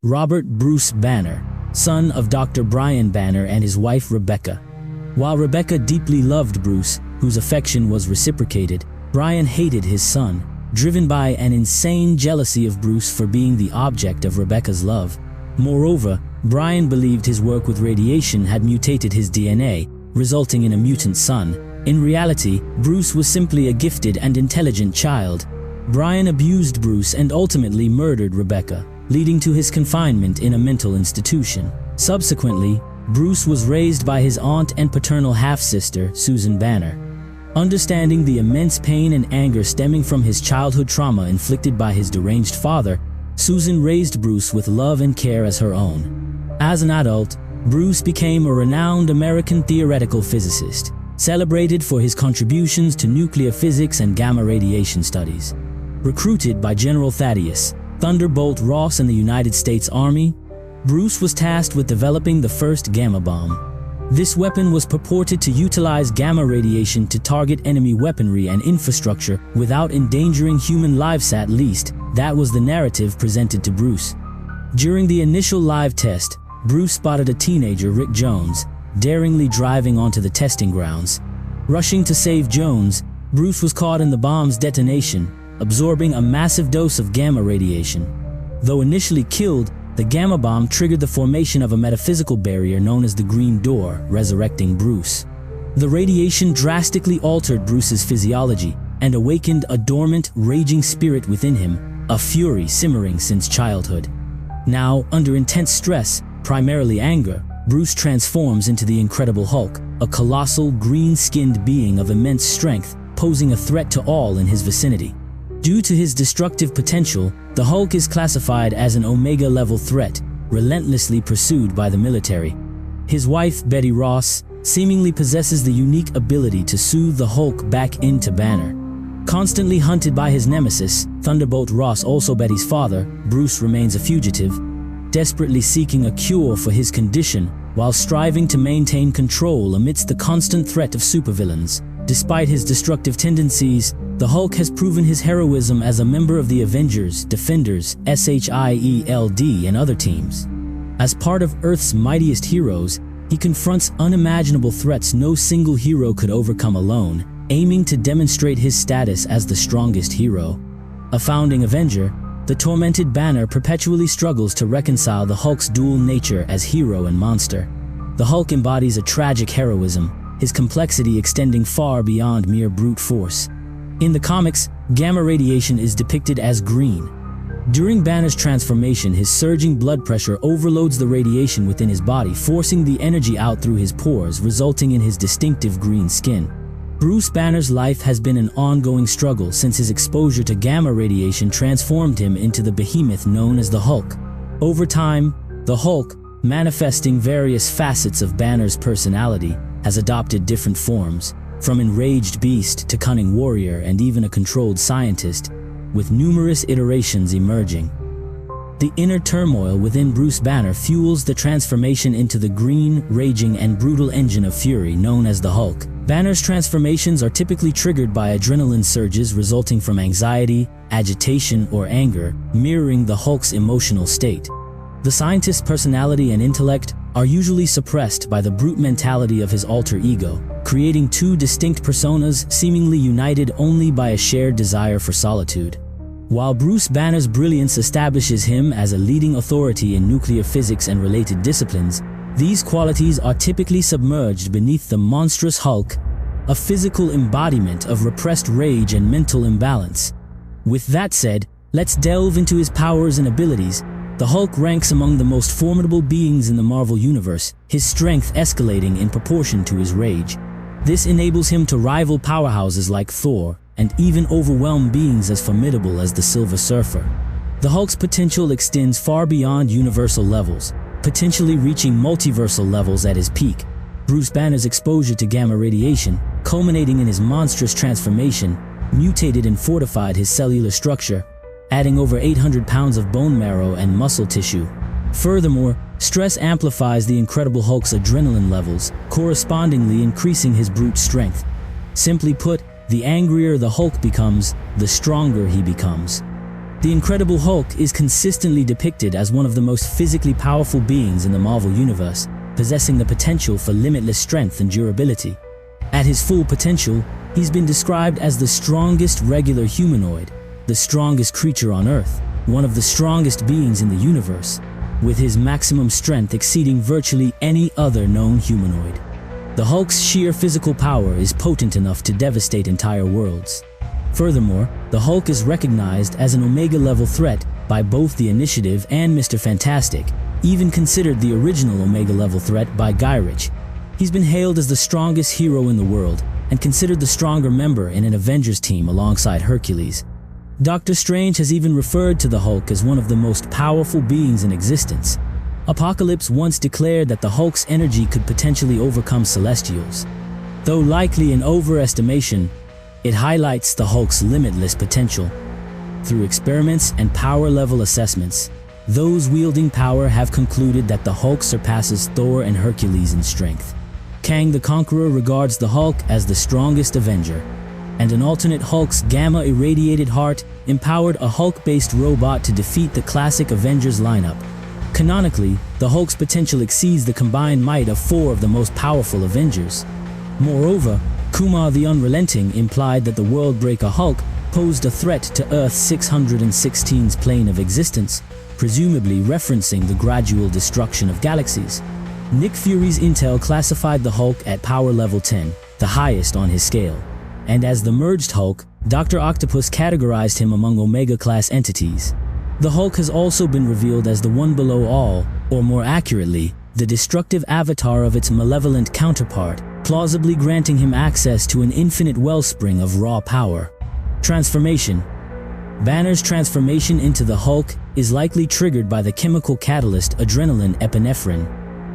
Robert Bruce Banner, son of Dr. Brian Banner and his wife Rebecca. While Rebecca deeply loved Bruce, whose affection was reciprocated, Brian hated his son, driven by an insane jealousy of Bruce for being the object of Rebecca's love. Moreover, Brian believed his work with radiation had mutated his DNA, resulting in a mutant son. In reality, Bruce was simply a gifted and intelligent child. Brian abused Bruce and ultimately murdered Rebecca, leading to his confinement in a mental institution. Subsequently, Bruce was raised by his aunt and paternal half-sister, Susan Banner. Understanding the immense pain and anger stemming from his childhood trauma inflicted by his deranged father, Susan raised Bruce with love and care as her own. As an adult, Bruce became a renowned American theoretical physicist, celebrated for his contributions to nuclear physics and gamma radiation studies. Recruited by General Thaddeus Thunderbolt Ross in the United States Army, Bruce was tasked with developing the first gamma bomb. This weapon was purported to utilize gamma radiation to target enemy weaponry and infrastructure without endangering human lives. At least, that was the narrative presented to Bruce. During the initial live test, Bruce spotted a teenager, Rick Jones, daringly driving onto the testing grounds. Rushing to save Jones, Bruce was caught in the bomb's detonation, absorbing a massive dose of gamma radiation. Though initially killed, the gamma bomb triggered the formation of a metaphysical barrier known as the Green Door, resurrecting Bruce. The radiation drastically altered Bruce's physiology and awakened a dormant, raging spirit within him, a fury simmering since childhood. Now, under intense stress, primarily anger, Bruce transforms into the Incredible Hulk, a colossal, green-skinned being of immense strength, posing a threat to all in his vicinity. Due to his destructive potential, the Hulk is classified as an Omega-level threat, relentlessly pursued by the military. His wife, Betty Ross, seemingly possesses the unique ability to soothe the Hulk back into Banner. Constantly hunted by his nemesis, Thunderbolt Ross, also Betty's father, Bruce remains a fugitive, desperately seeking a cure for his condition while striving to maintain control amidst the constant threat of supervillains. Despite his destructive tendencies, the Hulk has proven his heroism as a member of the Avengers, Defenders, SHIELD, and other teams. As part of Earth's mightiest heroes, he confronts unimaginable threats no single hero could overcome alone, aiming to demonstrate his status as the strongest hero. A founding Avenger, the tormented Banner perpetually struggles to reconcile the Hulk's dual nature as hero and monster. The Hulk embodies a tragic heroism, his complexity extending far beyond mere brute force. In the comics, gamma radiation is depicted as green. During Banner's transformation, his surging blood pressure overloads the radiation within his body, forcing the energy out through his pores, resulting in his distinctive green skin. Bruce Banner's life has been an ongoing struggle since his exposure to gamma radiation transformed him into the behemoth known as the Hulk. Over time, the Hulk, manifesting various facets of Banner's personality, has adopted different forms, from enraged beast to cunning warrior and even a controlled scientist, with numerous iterations emerging. The inner turmoil within Bruce Banner fuels the transformation into the green, raging, and brutal engine of fury known as the Hulk. Banner's transformations are typically triggered by adrenaline surges resulting from anxiety, agitation, or anger, mirroring the Hulk's emotional state. The scientist's personality and intellect are usually suppressed by the brute mentality of his alter ego, creating two distinct personas seemingly united only by a shared desire for solitude. While Bruce Banner's brilliance establishes him as a leading authority in nuclear physics and related disciplines, these qualities are typically submerged beneath the monstrous Hulk, a physical embodiment of repressed rage and mental imbalance. With that said, let's delve into his powers and abilities. The Hulk ranks among the most formidable beings in the Marvel Universe, his strength escalating in proportion to his rage. This enables him to rival powerhouses like Thor, and even overwhelm beings as formidable as the Silver Surfer. The Hulk's potential extends far beyond universal levels, potentially reaching multiversal levels at his peak. Bruce Banner's exposure to gamma radiation, culminating in his monstrous transformation, mutated and fortified his cellular structure, adding over 800 pounds of bone marrow and muscle tissue. Furthermore, stress amplifies the Incredible Hulk's adrenaline levels, correspondingly increasing his brute strength. Simply put, the angrier the Hulk becomes, the stronger he becomes. The Incredible Hulk is consistently depicted as one of the most physically powerful beings in the Marvel Universe, possessing the potential for limitless strength and durability. At his full potential, he's been described as the strongest regular humanoid, the strongest creature on Earth, one of the strongest beings in the universe, with his maximum strength exceeding virtually any other known humanoid. The Hulk's sheer physical power is potent enough to devastate entire worlds. Furthermore, the Hulk is recognized as an Omega-level threat by both the Initiative and Mr. Fantastic, even considered the original Omega-level threat by Guy Ritchie. He's been hailed as the strongest hero in the world and considered the stronger member in an Avengers team alongside Hercules. Doctor Strange has even referred to the Hulk as one of the most powerful beings in existence. Apocalypse once declared that the Hulk's energy could potentially overcome Celestials. Though likely an overestimation, it highlights the Hulk's limitless potential. Through experiments and power-level assessments, those wielding power have concluded that the Hulk surpasses Thor and Hercules in strength. Kang the Conqueror regards the Hulk as the strongest Avenger, and an alternate Hulk's gamma-irradiated heart empowered a Hulk-based robot to defeat the classic Avengers lineup. Canonically, the Hulk's potential exceeds the combined might of 4 of the most powerful Avengers. Moreover, Kumar the Unrelenting implied that the Worldbreaker Hulk posed a threat to Earth 616's plane of existence, presumably referencing the gradual destruction of galaxies. Nick Fury's intel classified the Hulk at power level 10, the highest on his scale. And as the merged Hulk, Dr. Octopus categorized him among Omega-class entities. The Hulk has also been revealed as the one below all, or more accurately, the destructive avatar of its malevolent counterpart, plausibly granting him access to an infinite wellspring of raw power. Transformation. Banner's transformation into the Hulk is likely triggered by the chemical catalyst adrenaline epinephrine.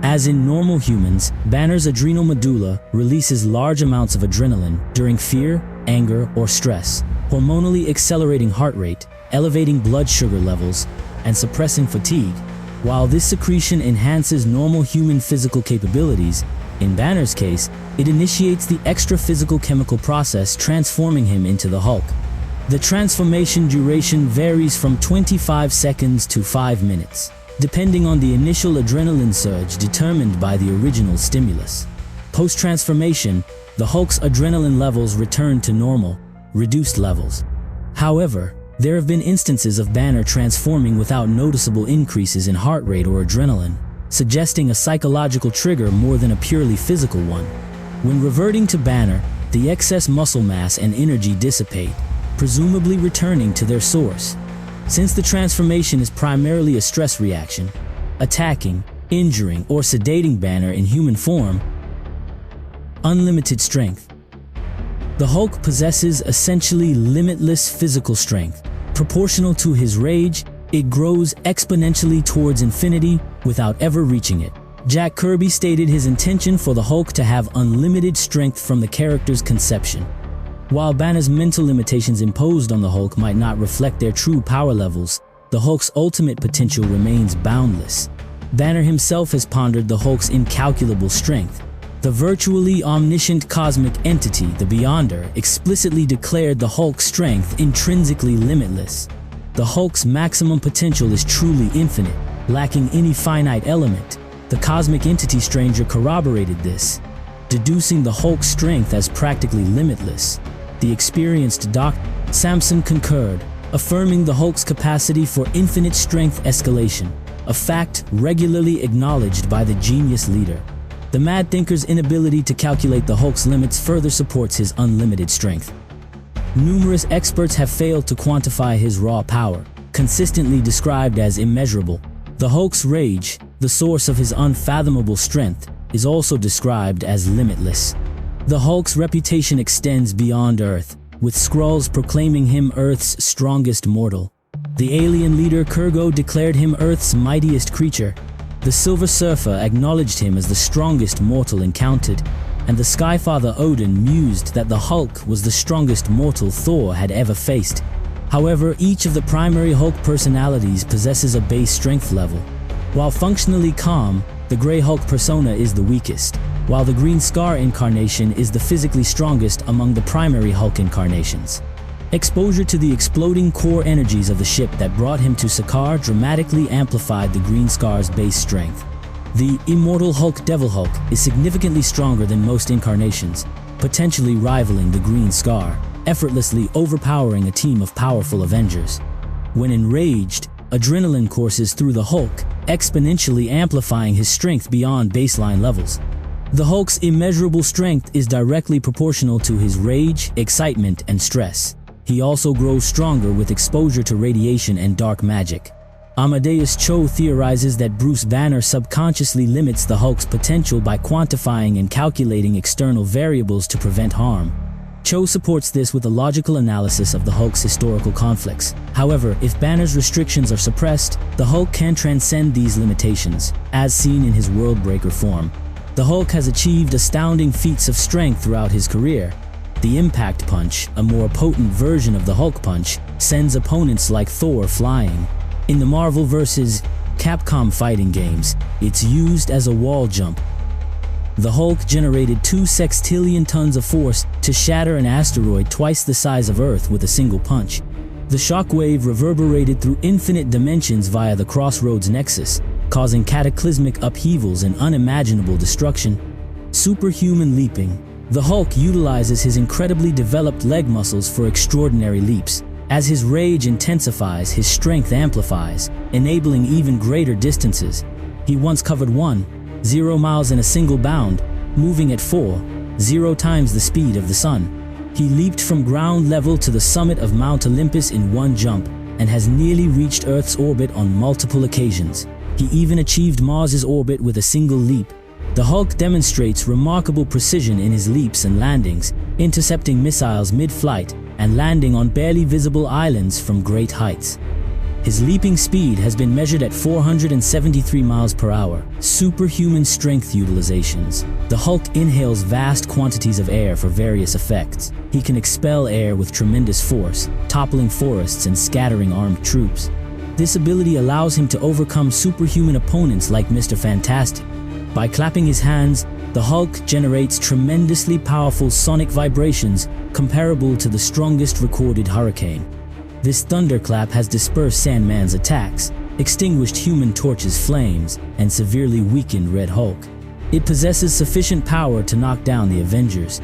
As in normal humans, Banner's adrenal medulla releases large amounts of adrenaline during fear, anger, or stress, hormonally accelerating heart rate, elevating blood sugar levels, and suppressing fatigue. While this secretion enhances normal human physical capabilities, in Banner's case, it initiates the extra-physical chemical process transforming him into the Hulk. The transformation duration varies from 25 seconds to 5 minutes, depending on the initial adrenaline surge determined by the original stimulus. Post-transformation, the Hulk's adrenaline levels return to normal, reduced levels. However, there have been instances of Banner transforming without noticeable increases in heart rate or adrenaline, suggesting a psychological trigger more than a purely physical one. When reverting to Banner, the excess muscle mass and energy dissipate, presumably returning to their source. Since the transformation is primarily a stress reaction, attacking, injuring, or sedating Banner in human form. Unlimited strength. The Hulk possesses essentially limitless physical strength. Proportional to his rage, it grows exponentially towards infinity without ever reaching it. Jack Kirby stated his intention for the Hulk to have unlimited strength from the character's conception. While Banner's mental limitations imposed on the Hulk might not reflect their true power levels, the Hulk's ultimate potential remains boundless. Banner himself has pondered the Hulk's incalculable strength. The virtually omniscient cosmic entity, the Beyonder, explicitly declared the Hulk's strength intrinsically limitless. The Hulk's maximum potential is truly infinite, lacking any finite element. The cosmic entity stranger corroborated this, deducing the Hulk's strength as practically limitless. The experienced Dr. Samson concurred, affirming the Hulk's capacity for infinite strength escalation, a fact regularly acknowledged by the genius leader. The Mad Thinker's inability to calculate the Hulk's limits further supports his unlimited strength. Numerous experts have failed to quantify his raw power, consistently described as immeasurable. The Hulk's rage, the source of his unfathomable strength, is also described as limitless. The Hulk's reputation extends beyond Earth, with Skrulls proclaiming him Earth's strongest mortal. The alien leader Kurgo declared him Earth's mightiest creature. The Silver Surfer acknowledged him as the strongest mortal encountered, and the Skyfather Odin mused that the Hulk was the strongest mortal Thor had ever faced. However, each of the primary Hulk personalities possesses a base strength level. While functionally calm, the Grey Hulk persona is the weakest, while the Green Scar incarnation is the physically strongest among the primary Hulk incarnations. Exposure to the exploding core energies of the ship that brought him to Sakaar dramatically amplified the Green Scar's base strength. The Immortal Hulk Devil Hulk is significantly stronger than most incarnations, potentially rivaling the Green Scar, effortlessly overpowering a team of powerful Avengers. When enraged, adrenaline courses through the Hulk, exponentially amplifying his strength beyond baseline levels. The Hulk's immeasurable strength is directly proportional to his rage, excitement, and stress. He also grows stronger with exposure to radiation and dark magic. Amadeus Cho theorizes that Bruce Banner subconsciously limits the Hulk's potential by quantifying and calculating external variables to prevent harm. Cho supports this with a logical analysis of the Hulk's historical conflicts. However, if Banner's restrictions are suppressed, the Hulk can transcend these limitations, as seen in his Worldbreaker form. The Hulk has achieved astounding feats of strength throughout his career. The Impact Punch, a more potent version of the Hulk Punch, sends opponents like Thor flying. In the Marvel vs. Capcom fighting games, it's used as a wall jump. The Hulk generated 2 sextillion tons of force to shatter an asteroid twice the size of Earth with a single punch. The shockwave reverberated through infinite dimensions via the Crossroads Nexus, causing cataclysmic upheavals and unimaginable destruction. Superhuman leaping. The Hulk utilizes his incredibly developed leg muscles for extraordinary leaps. As his rage intensifies, his strength amplifies, enabling even greater distances. He once covered 1.0 miles in a single bound, moving at 4.0 times the speed of the sun. He leaped from ground level to the summit of Mount Olympus in one jump, and has nearly reached Earth's orbit on multiple occasions. He even achieved Mars's orbit with a single leap. The Hulk demonstrates remarkable precision in his leaps and landings, intercepting missiles mid-flight and landing on barely visible islands from great heights. His leaping speed has been measured at 473 miles per hour. Superhuman strength utilizations. The Hulk inhales vast quantities of air for various effects. He can expel air with tremendous force, toppling forests and scattering armed troops. This ability allows him to overcome superhuman opponents like Mr. Fantastic. By clapping his hands, the Hulk generates tremendously powerful sonic vibrations comparable to the strongest recorded hurricane. This thunderclap has dispersed Sandman's attacks, extinguished Human Torch's flames, and severely weakened Red Hulk. It possesses sufficient power to knock down the Avengers.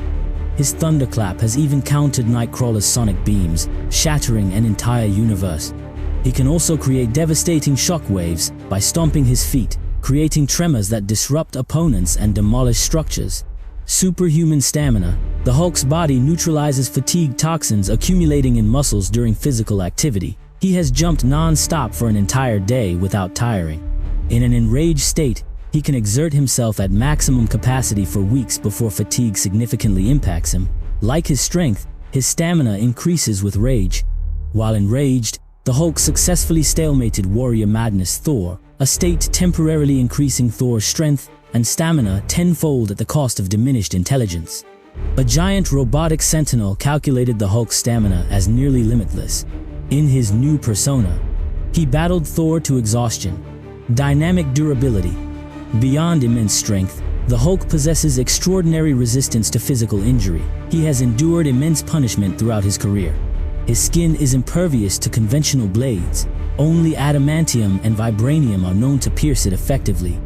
His thunderclap has even countered Nightcrawler's sonic beams, shattering an entire universe. He can also create devastating shockwaves by stomping his feet, creating tremors that disrupt opponents and demolish structures. Superhuman stamina. The Hulk's body neutralizes fatigue toxins accumulating in muscles during physical activity. He has jumped non-stop for an entire day without tiring. In an enraged state, he can exert himself at maximum capacity for weeks before fatigue significantly impacts him. Like his strength, his stamina increases with rage. While enraged, the Hulk successfully stalemated Warrior Madness Thor, a state temporarily increasing Thor's strength and stamina tenfold at the cost of diminished intelligence. A giant robotic sentinel calculated the Hulk's stamina as nearly limitless. In his new persona, he battled Thor to exhaustion. Dynamic durability. Beyond immense strength, the Hulk possesses extraordinary resistance to physical injury. He has endured immense punishment throughout his career. His skin is impervious to conventional blades. Only adamantium and vibranium are known to pierce it effectively.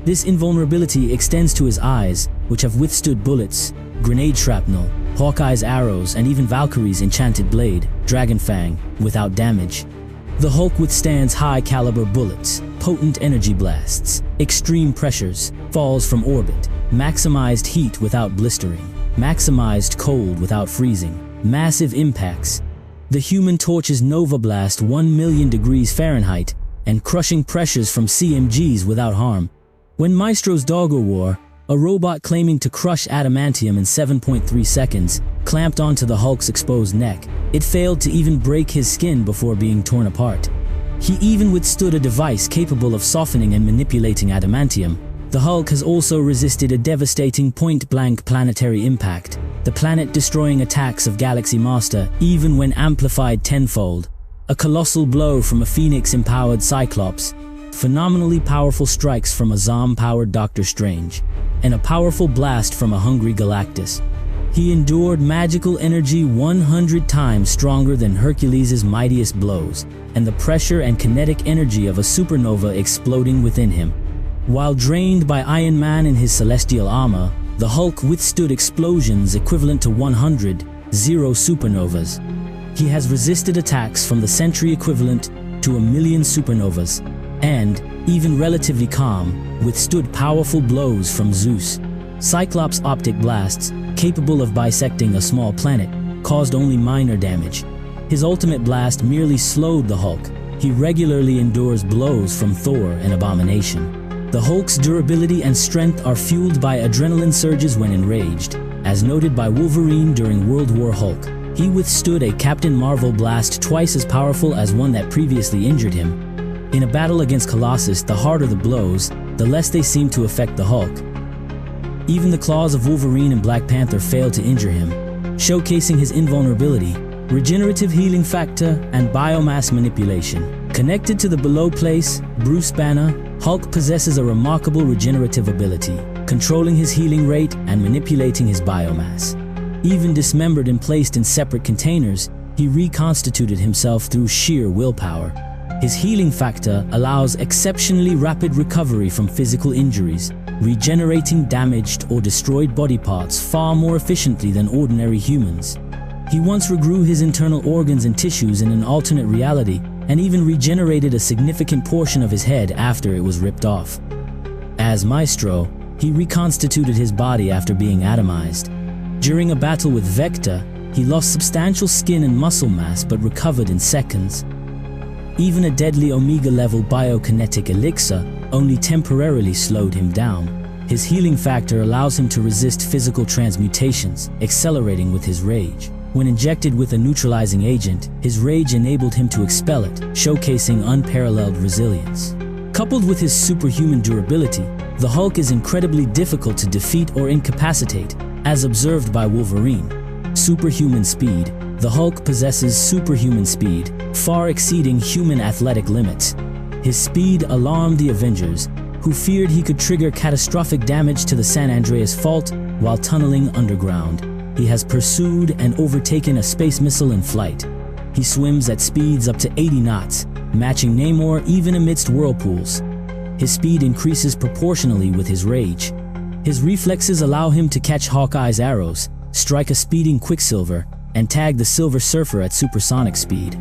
This invulnerability extends to his eyes, which have withstood bullets, grenade shrapnel, Hawkeye's arrows, and even Valkyrie's enchanted blade, Dragonfang, without damage. The Hulk withstands high-caliber bullets, potent energy blasts, extreme pressures, falls from orbit, maximized heat without blistering, maximized cold without freezing, massive impacts. The Human Torch's Nova Blast 1,000,000 degrees Fahrenheit, and crushing pressures from CMGs without harm. When Maestro's Doggo War, a robot claiming to crush adamantium in 7.3 seconds, clamped onto the Hulk's exposed neck, it failed to even break his skin before being torn apart. He even withstood a device capable of softening and manipulating adamantium. The Hulk has also resisted a devastating point-blank planetary impact, the planet-destroying attacks of Galaxy Master, even when amplified tenfold. A colossal blow from a Phoenix-empowered Cyclops, phenomenally powerful strikes from a Zom-powered Doctor Strange, and a powerful blast from a hungry Galactus. He endured magical energy 100 times stronger than Hercules' mightiest blows, and the pressure and kinetic energy of a supernova exploding within him. While drained by Iron Man in his celestial armor, the Hulk withstood explosions equivalent to 100 supernovas. He has resisted attacks from the Sentry equivalent to 1,000,000 supernovas, and, even relatively calm, withstood powerful blows from Zeus. Cyclops' optic blasts, capable of bisecting a small planet, caused only minor damage. His ultimate blast merely slowed the Hulk. He regularly endures blows from Thor and Abomination. The Hulk's durability and strength are fueled by adrenaline surges when enraged, as noted by Wolverine during World War Hulk. He withstood a Captain Marvel blast twice as powerful as one that previously injured him. In a battle against Colossus, the harder the blows, the less they seem to affect the Hulk. Even the claws of Wolverine and Black Panther failed to injure him, showcasing his invulnerability, regenerative healing factor, and biomass manipulation. Connected to the below place, Bruce Banner, Hulk possesses a remarkable regenerative ability, controlling his healing rate and manipulating his biomass. Even dismembered and placed in separate containers, he reconstituted himself through sheer willpower. His healing factor allows exceptionally rapid recovery from physical injuries, regenerating damaged or destroyed body parts far more efficiently than ordinary humans. He once regrew his internal organs and tissues in an alternate reality, and even regenerated a significant portion of his head after it was ripped off. As Maestro, he reconstituted his body after being atomized. During a battle with Vector, he lost substantial skin and muscle mass but recovered in seconds. Even a deadly Omega-level biokinetic elixir only temporarily slowed him down. His healing factor allows him to resist physical transmutations, accelerating with his rage. When injected with a neutralizing agent, his rage enabled him to expel it, showcasing unparalleled resilience. Coupled with his superhuman durability, the Hulk is incredibly difficult to defeat or incapacitate, as observed by Wolverine. Superhuman speed. The Hulk possesses superhuman speed, far exceeding human athletic limits. His speed alarmed the Avengers, who feared he could trigger catastrophic damage to the San Andreas Fault while tunneling underground. He has pursued and overtaken a space missile in flight. He swims at speeds up to 80 knots, matching Namor even amidst whirlpools. His speed increases proportionally with his rage. His reflexes allow him to catch Hawkeye's arrows, strike a speeding Quicksilver, and tag the Silver Surfer at supersonic speed.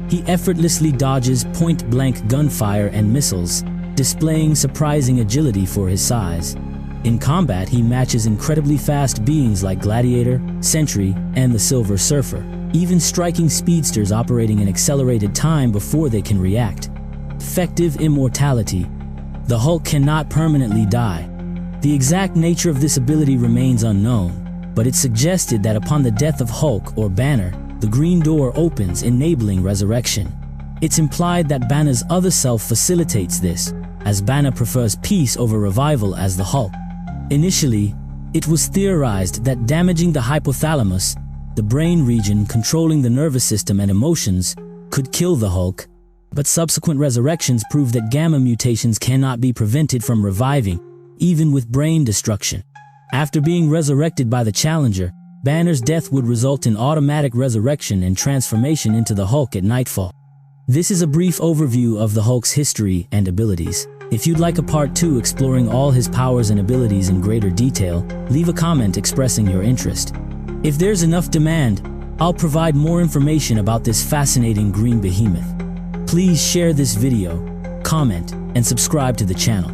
He effortlessly dodges point-blank gunfire and missiles, displaying surprising agility for his size. In combat, he matches incredibly fast beings like Gladiator, Sentry, and the Silver Surfer, even striking speedsters operating in accelerated time before they can react. Effective immortality. The Hulk cannot permanently die. The exact nature of this ability remains unknown, but it's suggested that upon the death of Hulk or Banner, the Green Door opens, enabling resurrection. It's implied that Banner's other self facilitates this, as Banner prefers peace over revival as the Hulk. Initially, it was theorized that damaging the hypothalamus, the brain region controlling the nervous system and emotions, could kill the Hulk, but subsequent resurrections prove that gamma mutations cannot be prevented from reviving, even with brain destruction. After being resurrected by the Challenger, Banner's death would result in automatic resurrection and transformation into the Hulk at nightfall. This is a brief overview of the Hulk's history and abilities. If you'd like a part 2 exploring all his powers and abilities in greater detail, leave a comment expressing your interest. If there's enough demand, I'll provide more information about this fascinating green behemoth. Please share this video, comment, and subscribe to the channel.